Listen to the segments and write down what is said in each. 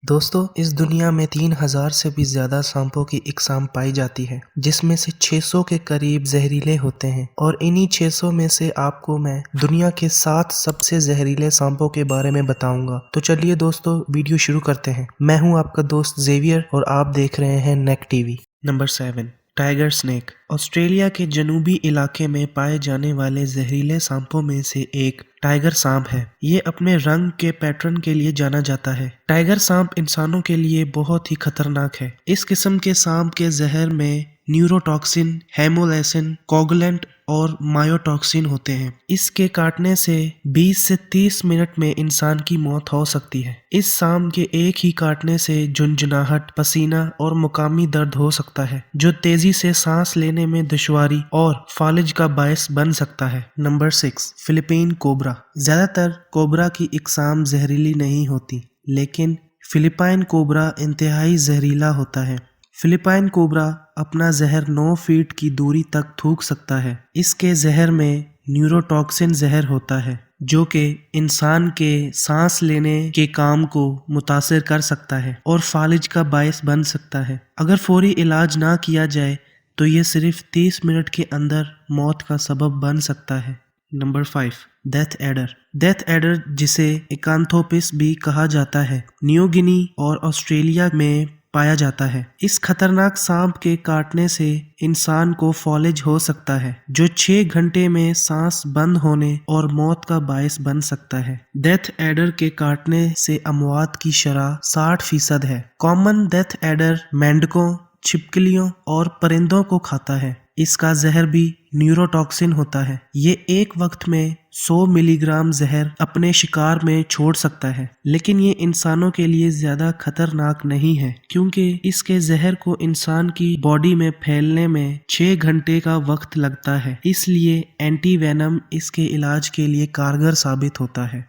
दोस्तों, इस दुनिया में 3000 से भी ज्यादा सांपों की इकसाम पाई जाती है, जिसमें से 600 के करीब जहरीले होते हैं। और इन्हीं 600 में से आपको मैं दुनिया के 7 सबसे जहरीले सांपों के बारे में बताऊंगा। तो चलिए दोस्तों, वीडियो शुरू करते हैं। मैं हूं आपका दोस्त जेवियर और आप देख रहे हैं नेक TV. Number 7, tiger snake. Australia के जनूबी इलाके में पाए जाने वाले जहरीले सांपों में से एक टाइगर सांप है। ये अपने रंग के पैटर्न के लिए जाना जाता है। टाइगर सांप इंसानों के लिए बहुत ही खतरनाक है। इस किस्म के सांप के जहर में न्यूरोटॉक्सिन, हेमोलाइसिन, कोगुलेंट और मायोटॉक्सिन होते हैं। इसके काटने से 20 से 30 मिनट में इंसान की मौत हो सकती है। इस सांप के एक ही काटने से झुंझुनाहट, पसीना और मुकामी दर्द हो सकता है, जो तेजी से सांस लेने में दुश्वारी और फालिज का बायस बन सकता है। Number 6, Philippine cobra. ज्यादातर कोबरा की इकसाम जहरीली नहीं होती, लेकिन फिलीपाइन कोबरा इंतहाई जहरीला होता है। फिलीपाइन कोबरा अपना जहर 9 फीट की दूरी तक थूक सकता है। इसके जहर में न्यूरोटॉक्सिन जहर होता है, जो कि इंसान के सांस लेने के काम को मुतासिर कर सकता है और फालिज का बायस बन सकता है। अगर फौरी इलाज ना किया जाए तो ये सिर्फ 30 मिनट के अंदर मौत का सबब बन सकता है। Number 5, death adder. Death adder, जिसे एकांथोपिस भी कहा जाता है, न्यू गिनी और ऑस्ट्रेलिया में पाया जाता है। इस खतरनाक सांप के काटने से इंसान को फॉलिज हो सकता है, जो 6 घंटे में सांस बंद होने और मौत का बायस बन सकता है। डेथ एडर के काटने से अमवात की शरह 60% है। कॉमन डेथ एडर मेंढकों, छिपकलियों और परिंदों को खाता है। इसका जहर भी न्यूरोटॉक्सिन होता है। ये एक वक्त में 100 मिलीग्राम जहर अपने शिकार में छोड़ सकता है, लेकिन ये इंसानों के लिए ज्यादा खतरनाक नहीं है, क्योंकि इसके जहर को इंसान की बॉडी में फैलने में 6 घंटे का वक्त लगता है। इसलिए एंटी वेनम इसके इलाज के लिए कारगर साबित होता है।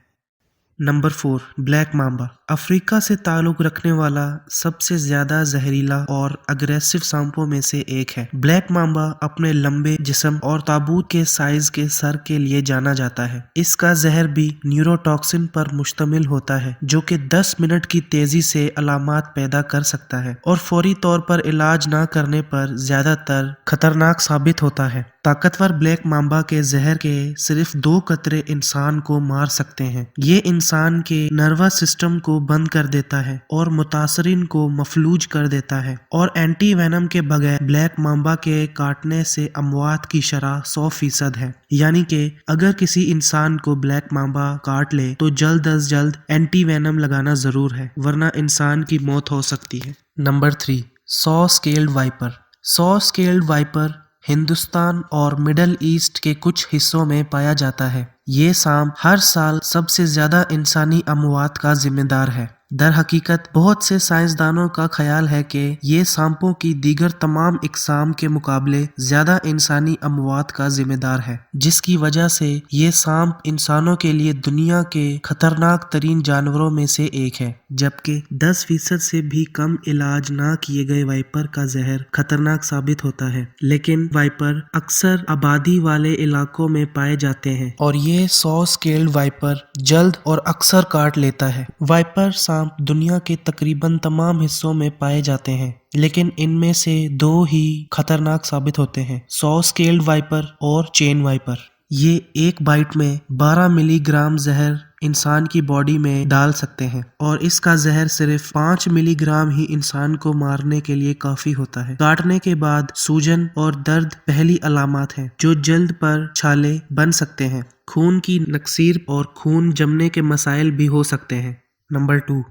Number 4, black Mamba. अफ्रीका से ताल्लुक रखने वाला सबसे ज्यादा जहरीला और अग्रेसिव सांपों में से एक है। ब्लैक मांबा अपने लंबे जिस्म और ताबूत के साइज के सर के लिए जाना जाता है। इसका जहर भी न्यूरोटॉक्सिन पर मुश्तमिल होता है, जो कि 10 मिनट की तेजी से अलामात पैदा कर सकता है और फौरी तौर पर इलाज न करने पर ज्यादातर खतरनाक साबित होता है। ताकतवर ब्लैक मांबा के जहर के सिर्फ 2 कतरे इंसान को मार सकते हैं। ये इंसान के नर्वस सिस्टम को बंद कर देता है और मुतासरीन को मफलूज कर देता है। और एंटी वेनम के बगैर ब्लैक मांबा के काटने से अमवात की शरह 100% है। यानी कि अगर किसी इंसान को ब्लैक मांबा काट ले तो जल्द अज जल्द एंटी वेनम लगाना जरूर है, वरना इंसान की मौत हो सकती है। Number 3, saw scaled viper. Saw scaled viper Hindustan और मिडल ईस्ट के कुछ हिस्सों में पाया जाता है। ये सांप हर साल सबसे ज्यादा इंसानी अमवात का जिम्मेदार है। दर हकीकत बहुत से साइंसदानों का ख्याल है कि ये सांपों की दीगर तमाम इकसाम के मुकाबले ज्यादा इंसानी अमवात का जिम्मेदार है, जिसकी वजह से ये सांप इंसानों के लिए दुनिया के खतरनाक तरीन जानवरों में से एक है। जबकि 10% से भी कम इलाज ना किए गए वाइपर का जहर खतरनाक साबित होता है। लेकिन वाइपर अक्सर आबादी वाले इलाकों में पाए जाते हैं और ये सॉ स्केल्ड वाइपर जल्द और अक्सर काट लेता है। वाइपर दुनिया के तकरीबन तमाम हिस्सों में पाए जाते हैं, लेकिन इनमें से 2 ही खतरनाक साबित होते हैं, सॉ स्केल्ड वाइपर और चेन वाइपर। ये एक बाइट में 12 मिलीग्राम जहर इंसान की बॉडी में डाल सकते हैं और इसका जहर सिर्फ 5 मिलीग्राम ही इंसान को मारने के लिए काफी होता है। काटने के बाद सूजन और दर्द पहली अलामत है, जो जल्द पर छाले बन सकते हैं। खून की नक्सीर और खून जमने के मसाइल भी हो सकते हैं। Number 2,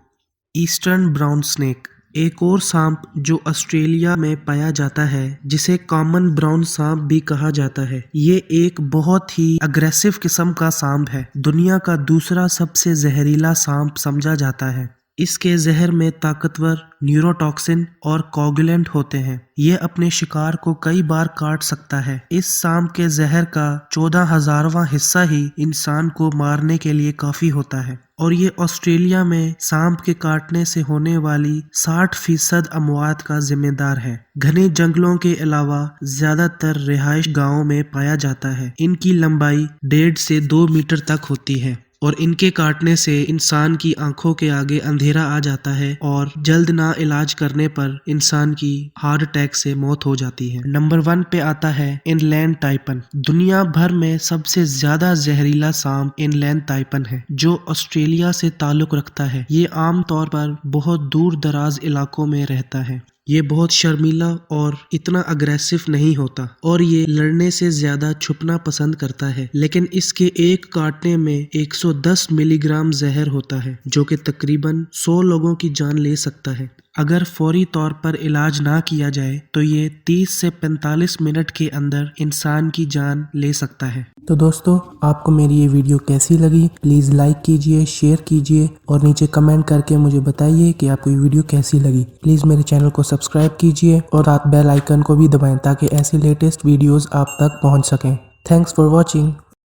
eastern brown snake. एक और सांप जो ऑस्ट्रेलिया में पाया जाता है, जिसे कॉमन ब्राउन सांप भी कहा जाता है। ये एक बहुत ही अग्रेसिव किस्म का सांप है। दुनिया का दूसरा सबसे जहरीला सांप समझा जाता है। इसके जहर में ताकतवर न्यूरोटॉक्सिन और कोगुलेंट होते हैं। ये अपने शिकार को कई बार काट सकता है। इस सांप के जहर का 14,000वां हिस्सा ही इंसान को मारने के लिए काफी होता है और ये ऑस्ट्रेलिया में सांप के काटने से होने वाली 60% अमवात का जिम्मेदार है। घने जंगलों के अलावा ज्यादातर रिहाइश गांवों में पाया जाता है। इनकी लंबाई 1.5 से 2 मीटर तक होती है। اور ان کے کاٹنے سے انسان کی آنکھوں کے آگے اندھیرا آ جاتا ہے اور جلد نہ علاج کرنے پر انسان کی ہارٹ اٹیک سے موت ہو جاتی ہے۔ نمبر 1 پہ آتا ہے ان لین تائپن۔ دنیا بھر میں سب سے زیادہ زہریلا سانپ ان لین تائپن ہے جو آسٹریلیا سے تعلق رکھتا ہے۔ یہ عام طور پر بہت دور دراز علاقوں میں رہتا ہے۔ یہ بہت شرمیلا اور اتنا اگریسو نہیں ہوتا اور یہ لڑنے سے زیادہ چھپنا پسند کرتا ہے، لیکن اس کے ایک کاٹنے میں 110 ملی گرام زہر ہوتا ہے جو کہ تقریباً 100 لوگوں کی جان لے سکتا ہے۔ اگر فوری طور پر علاج نہ کیا جائے تو یہ 30 سے 45 منٹ کے اندر انسان کی جان لے سکتا ہے۔ تو دوستو، آپ کو میری یہ ویڈیو کیسی لگی؟ پلیز لائک کیجئے، شیئر کیجئے اور نیچے کمنٹ کر کے مجھے بتائیے کہ آپ کو یہ ویڈیو کیسی لگی۔ پلیز میرے چینل کو سبسکرائب کیجئے اور آپ بیل آئیکن کو بھی دبائیں تاکہ ایسے لیٹسٹ ویڈیوز آپ تک پہنچ سکیں۔ Thanks for watching.